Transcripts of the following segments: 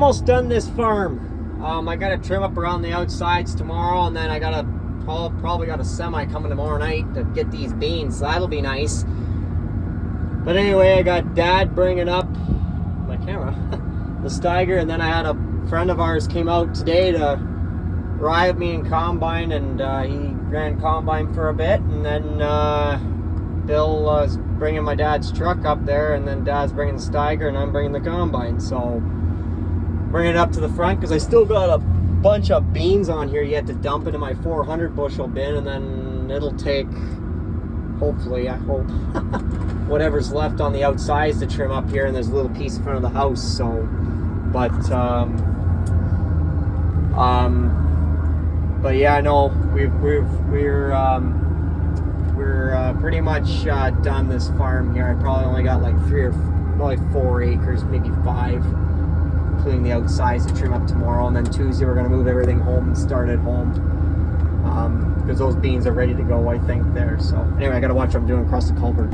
almost done this farm. I gotta trim up around the outsides tomorrow, and then I gotta probably got a semi coming tomorrow night to get these beans, so that'll be nice. But anyway, I got Dad bringing up my camera, the Steiger, and then I had a friend of ours came out today to ride with me in combine, and he ran combine for a bit, and then Bill was bringing my dad's truck up there, and then Dad's bringing the Steiger, and I'm bringing the combine. So bring it up to the front because I still got a bunch of beans on here yet to dump into my 400 bushel bin, and then it'll take, hopefully, I hope, whatever's left on the outsides to trim up here, and there's a little piece in front of the house. So, but yeah, no, we're pretty much done this farm here. I probably only got like 4 acres, maybe 5, including the outsides to trim up tomorrow, and then Tuesday we're gonna move everything home and start at home, because those beans are ready to go, I think, there. So anyway, I gotta watch what I'm doing across the culvert.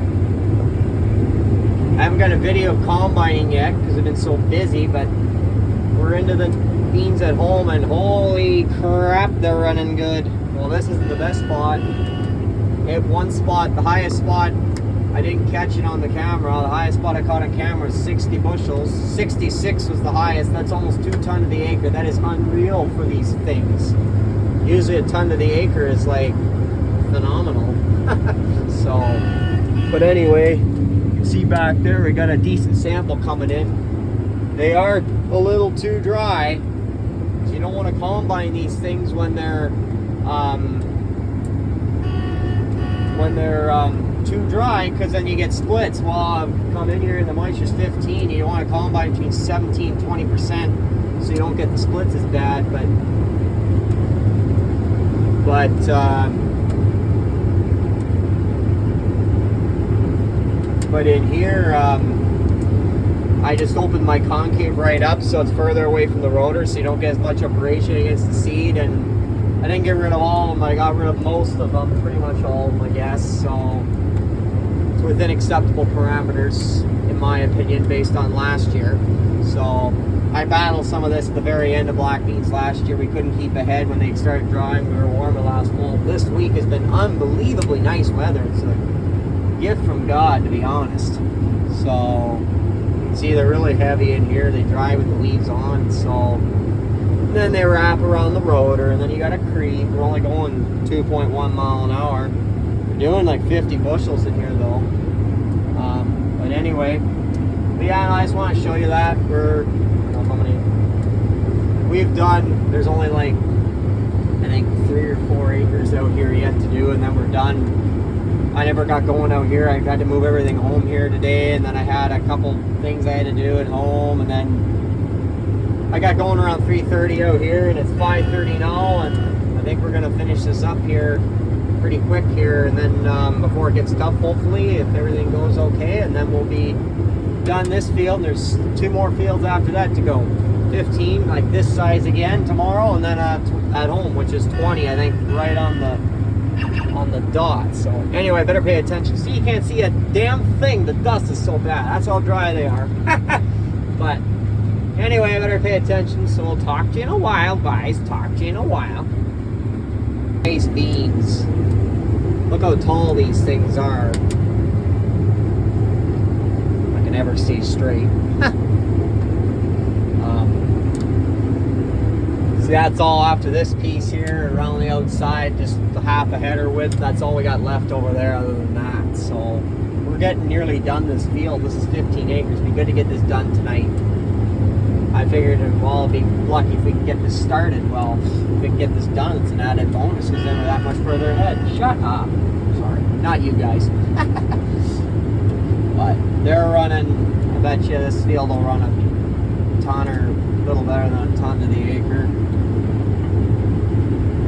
I haven't got a video combining yet because I've been so busy, but we're into the beans at home, and holy crap, they're running good. Well, this isn't the best spot. Hit one spot, the highest spot, I didn't catch it on the camera. The highest spot I caught on camera was 60 bushels. 66 was the highest. That's almost 2 tons to the acre. That is unreal for these things. Usually a ton to the acre is like phenomenal. So, but anyway, you can see back there we got a decent sample coming in. They are a little too dry, so you don't want to combine these things when they're too dry, because then you get splits. Well, I've come in here and the moisture's 15. You want to combine between 17-20%, so you don't get the splits as bad. But in here, I just opened my concave right up so it's further away from the rotor, so you don't get as much abrasion against the seed. And I didn't get rid of all of them. I got rid of most of them, pretty much all of them, I guess. So it's within acceptable parameters, in my opinion, based on last year. So I battled some of this at the very end of black beans last year. We couldn't keep ahead when they started drying. We were warm the last fall. This week has been unbelievably nice weather. It's a gift from God, to be honest. So you can see they're really heavy in here. They dry with the leaves on. So then they wrap around the rotor, and then you got a creep. We're only going 2.1 mile an hour. We're doing like 50 bushels in here though. But anyway, but yeah, I just want to show you that we're, I don't know how many we've done. There's only like, I think 3 or 4 acres out here yet to do, and then we're done. I never got going out here. I got to move everything home here today, and then I had a couple things I had to do at home, and then I got going around 3:30 out here, and it's 5:30 now, and I think we're gonna finish this up here pretty quick here, and then before it gets tough, hopefully, if everything goes okay, and then we'll be done this field. And there's 2 more fields after that to go. 15 like this size again tomorrow, and then at home, which is 20, I think, right on the dot. So anyway, I better pay attention. See, you can't see a damn thing. The dust is so bad. That's how dry they are. But anyway, I better pay attention, so we'll talk to you in a while, guys. Talk to you in a while. Nice beans. Look how tall these things are. I can never see straight. See, that's all after this piece here, around the outside, just the half a header width. That's all we got left over there other than that. So we're getting nearly done this field. This is 15 acres. It'd be good to get this done tonight. I figured we'll all be lucky if we can get this started. Well, if we can get this done, it's an added bonus because then we're that much further ahead. Shut up. Sorry, not you guys. But they're running, I bet you this field will run a ton or a little better than a ton to the acre.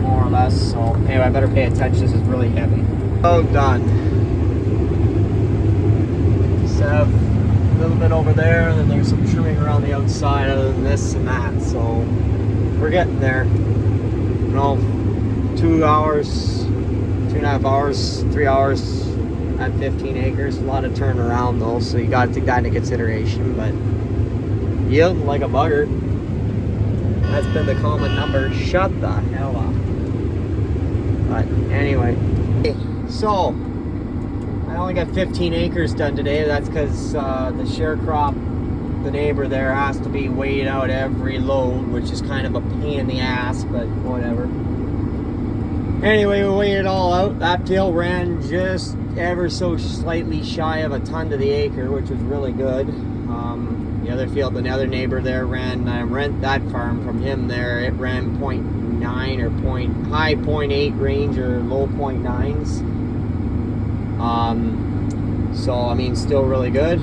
More or less. So anyway, I better pay attention. This is really heavy. Oh, done. So a little bit over there, and then there's some trimming around the outside other than this and that. So we're getting there. You know, 2 hours, 2.5 hours, 3 hours at 15 acres. A lot of turnaround though, so you got to take that into consideration. But yield like a bugger. That's been the common number. Shut the hell up. But anyway, so I only got 15 acres done today. That's because the sharecrop, the neighbor there, has to be weighed out every load, which is kind of a pain in the ass, but whatever. Anyway, we weighed it all out. That field ran just ever so slightly shy of a ton to the acre, which was really good. The other field, the other neighbor there ran, I rent that farm from him there, it ran 0.9 or high 0.8 range or low 0.9s. So, I mean, still really good.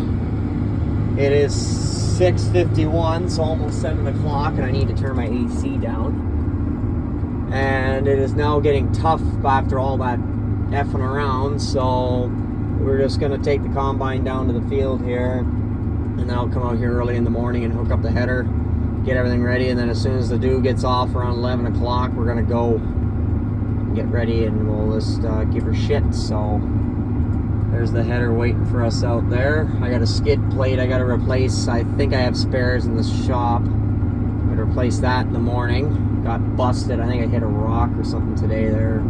It is 6:51, so almost 7 o'clock, and I need to turn my AC down. And it is now getting tough after all that effing around, so we're just going to take the combine down to the field here, and then I'll come out here early in the morning and hook up the header, get everything ready, and then as soon as the dew gets off around 11 o'clock, we're going to go get ready and we'll just give her shit. So there's the header waiting for us out there. I got a skid plate I got to replace. I think I have spares in the shop. I'm going to replace that in the morning. Got busted. I think I hit a rock or something today there.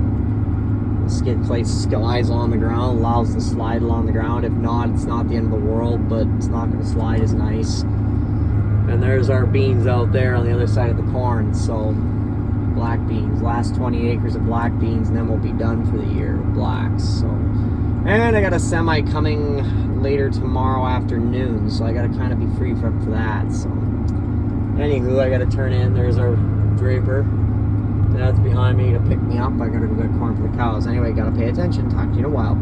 The skid plate slides along the ground, allows the slide along the ground. If not, it's not the end of the world, but it's not going to slide as nice. And there's our beans out there on the other side of the corn. So black beans, last 20 acres of black beans, and then we'll be done for the year with blacks. So, and I got a semi coming later tomorrow afternoon, so I got to kind of be free for that. So anywho, I got to turn in. There's our draper. Dad's behind me to pick me up. I gotta go get corn for the cows. Anyway, gotta pay attention. Talk to you in a while.